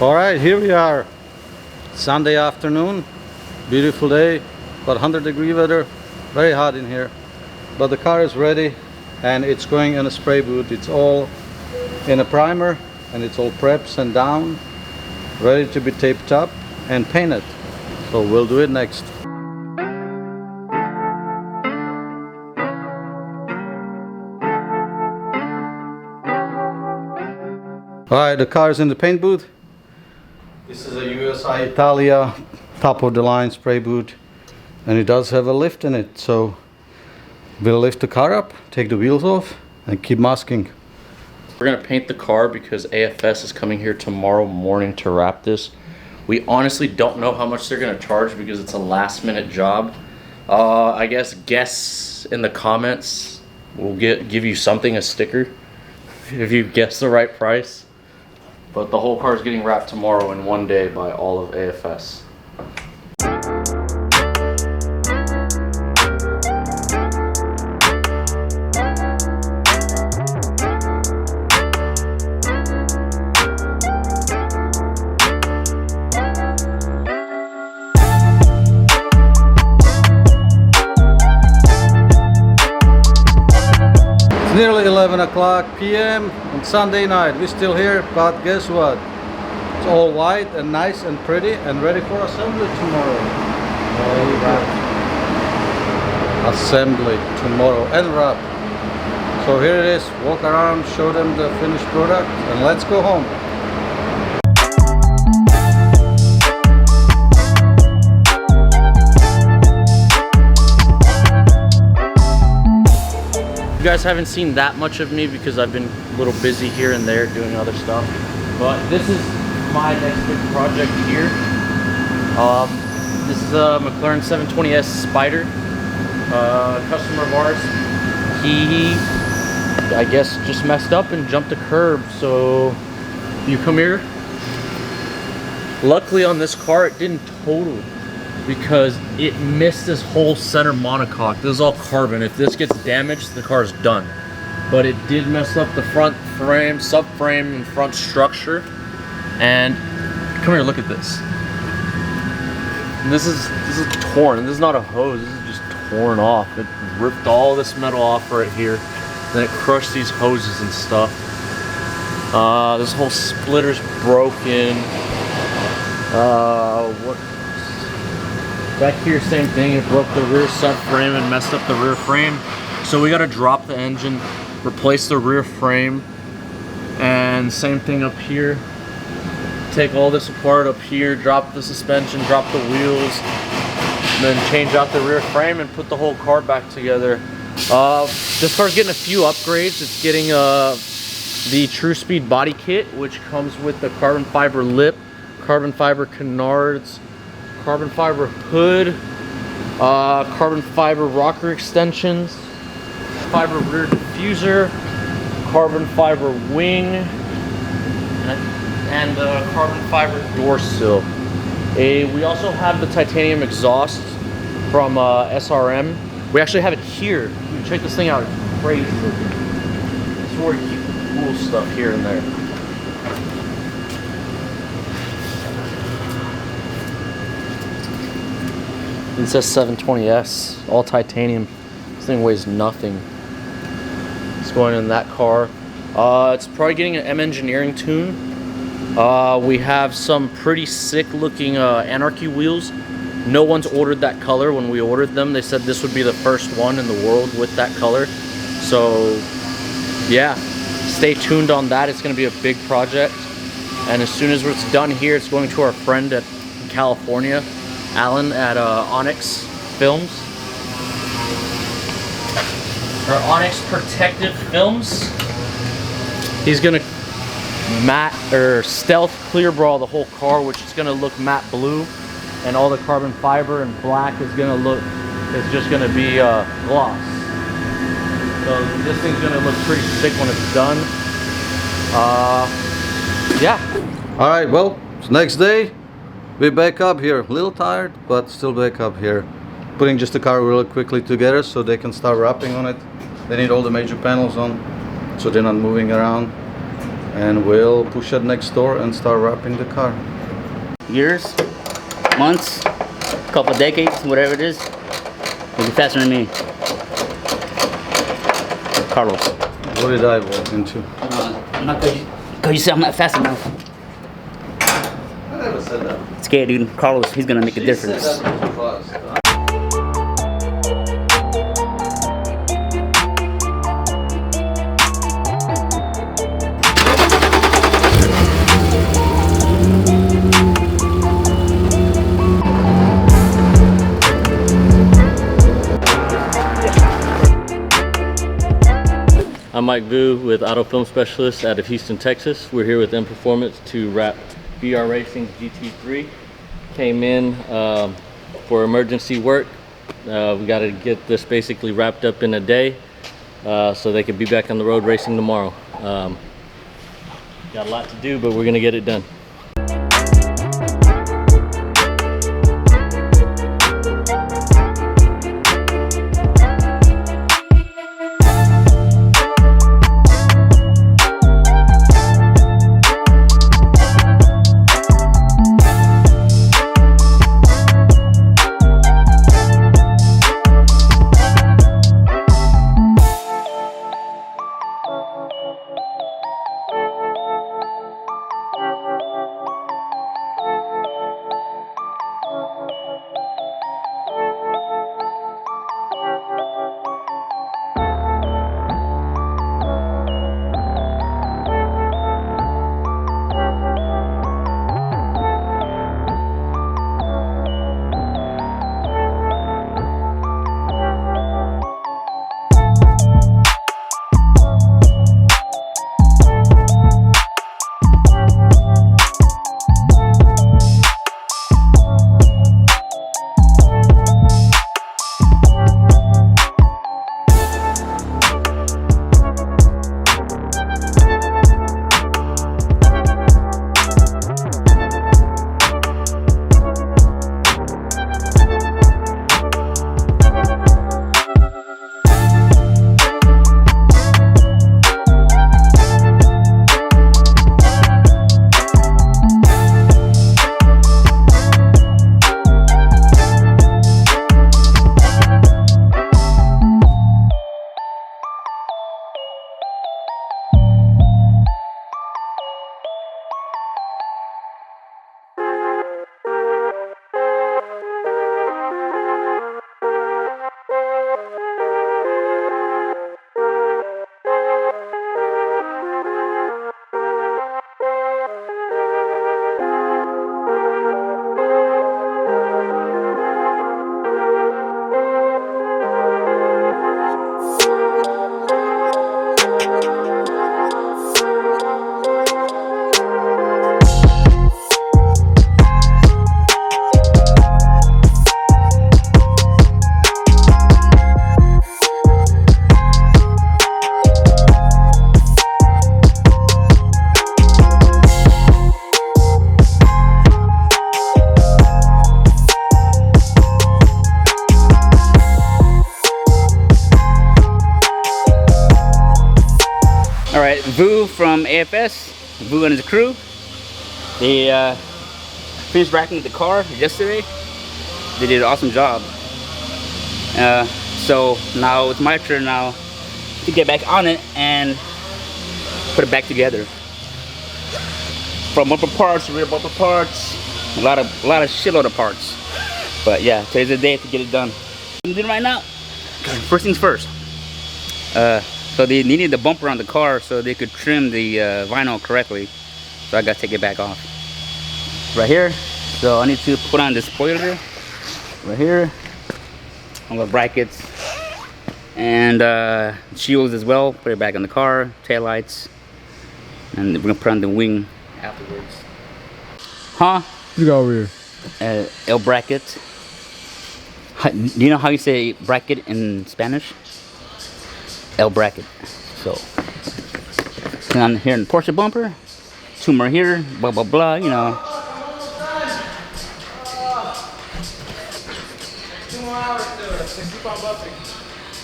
Alright, here we are. Sunday afternoon. Beautiful day. About 100-degree weather. Very hot in here. But the car is ready and it's going in a spray booth. It's all in a primer and it's all prepped, sent down, ready to be taped up and painted. So we'll do it next. Alright, the car is in the paint booth. This is a USI Italia top of the line spray boot, and it does have a lift in it, so we'll lift the car up, take the wheels off and keep masking. We're gonna paint the car because AFS is coming here tomorrow morning to wrap this. We honestly don't know how much they're gonna charge because it's a last minute job. I guess in the comments. We'll give you something, a sticker, if you guess the right price. But the whole car is getting wrapped tomorrow in one day by all of AFS. It's nearly 11 o'clock p.m. on Sunday night. We're still here, but guess what? It's all white and nice and pretty and ready for assembly tomorrow. Assembly tomorrow and wrap. So here it is. Walk around, show them the finished product, and let's go home. You guys haven't seen that much of me because I've been a little busy here and there doing other stuff. But this is my next big project here. This is a McLaren 720S Spider. A customer of ours. He, I guess, just messed up and jumped a curb. So you come here. Luckily on this car it didn't total, because it missed this whole center monocoque. This is all carbon. If this gets damaged, the car is done. But it did mess up the front frame, subframe, and front structure. And come here, look at this. And this is torn. This is not a hose. This is just torn off. It ripped all this metal off right here. Then it crushed these hoses and stuff. This whole splitter's broken. Back here, same thing. It broke the rear subframe and messed up the rear frame. So we got to drop the engine, replace the rear frame, and same thing up here. Take all this apart up here, drop the suspension, drop the wheels, and then change out the rear frame and put the whole car back together. This car's getting a few upgrades. It's getting the True Speed body kit, which comes with the carbon fiber lip, carbon fiber canards, carbon fiber hood, carbon fiber rocker extensions, fiber rear diffuser, carbon fiber wing, and carbon fiber door sill. We also have the titanium exhaust from SRM. We actually have it here. Check this thing out. It's crazy looking. This is where you keep the cool stuff here and there. It says 720S, all titanium. This thing weighs nothing. It's going in that car. It's probably getting an M Engineering tune. We have some pretty sick looking Anarchy wheels. No one's ordered that color. When we ordered them, they said this would be the first one in the world with that color. So yeah, stay tuned on that. It's going to be a big project. And as soon as it's done here, it's going to our friend at California, Alan at Onyx Films, or Onyx Protective Films. He's gonna matte or stealth clear brawl the whole car, which is gonna look matte blue, and all the carbon fiber and black is gonna look, it's just gonna be gloss. So this thing's gonna look pretty sick when it's done. Yeah. All right, well, it's next day. We're back up here, a little tired, but still back up here. Putting just the car really quickly together so they can start wrapping on it. They need all the major panels on, so they're not moving around. and we'll push it next door and start wrapping the car. Years, months, couple decades, whatever it is, you'll be faster than me. Carlos. What did I walk into? Not because you said I'm not fast enough. I never said that. It's okay, dude. Carlos, he's gonna make a difference. Said that too fast. I'm Mike Vu with Auto Film Specialist out of Houston, Texas. We're here with M Performance to wrap VR Racing's GT3. Came in for emergency work. We got to get this basically wrapped up in a day so they could be back on the road racing tomorrow. Got a lot to do, but we're going to get it done. Vu from AFS, Vu and his crew. They finished racking the car yesterday. They did an awesome job. So now it's my turn now to get back on it and put it back together. From bumper parts, rear bumper parts, a lot of shitload of parts. But yeah, today's the day to get it done. I'm doing it right now. First things first. So they needed the bumper on the car so they could trim the vinyl correctly. So I gotta take it back off. Right here. So I need to put on the spoiler. Right here. All the brackets. And shields as well. Put it back on the car. Taillights. And we're gonna put on the wing afterwards. Huh? You go over here. El bracket. Do you know how you say bracket in Spanish? El bracket. So, and I'm here in the Porsche bumper. Two more here. Blah blah blah. You know. 2 more hours to it. Keep on bumping.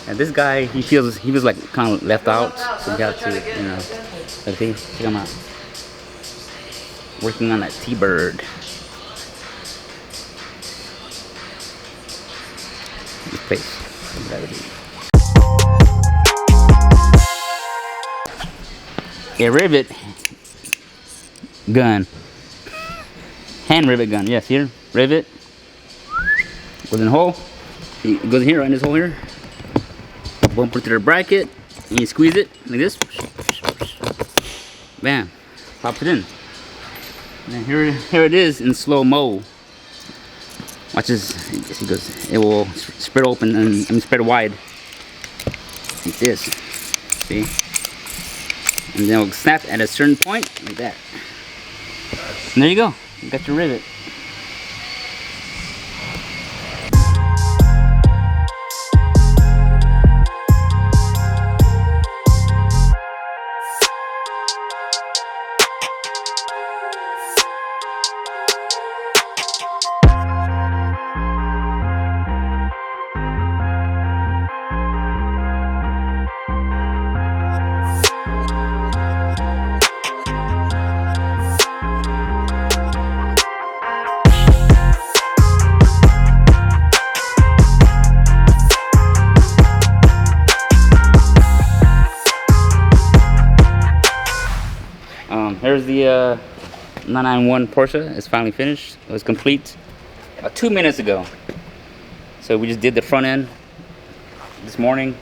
And this guy, he was like kind of left out, so we got to, you know, okay, check him out. Working on that T-Bird. This place. A rivet gun. Hand rivet gun. Yes, here. Rivet. Goes in a hole. It goes in here, right in this hole here. Boom, put it to the bracket. And you squeeze it like this. Bam. Pops it in. And here it is in slow-mo. Watch this. It goes. It will spread open and spread wide. Like this. See? And then it'll snap at a certain point, like that. And there you go. You got your rivet. Here's the 991 Porsche. It's finally finished. It was complete about 2 minutes ago. So we just did the front end this morning.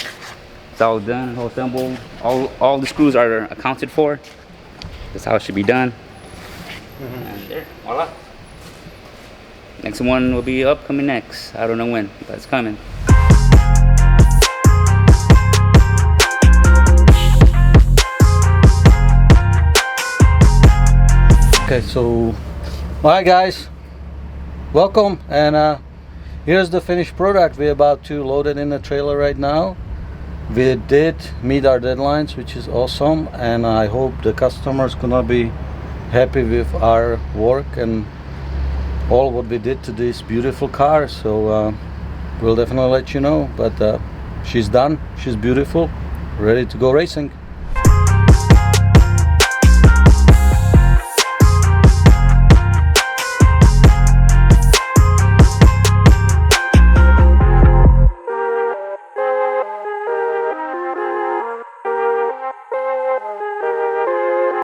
It's all done, all assembled. All the screws are accounted for. That's how it should be done. And there, voila. Next one will be upcoming next. I don't know when, but it's coming. Okay, so alright guys, welcome, and here's the finished product. We're about to load it in the trailer right now. We did meet our deadlines, which is awesome, and I hope the customers gonna be happy with our work and all what we did to this beautiful car. So we'll definitely let you know, but she's done, she's beautiful, ready to go racing.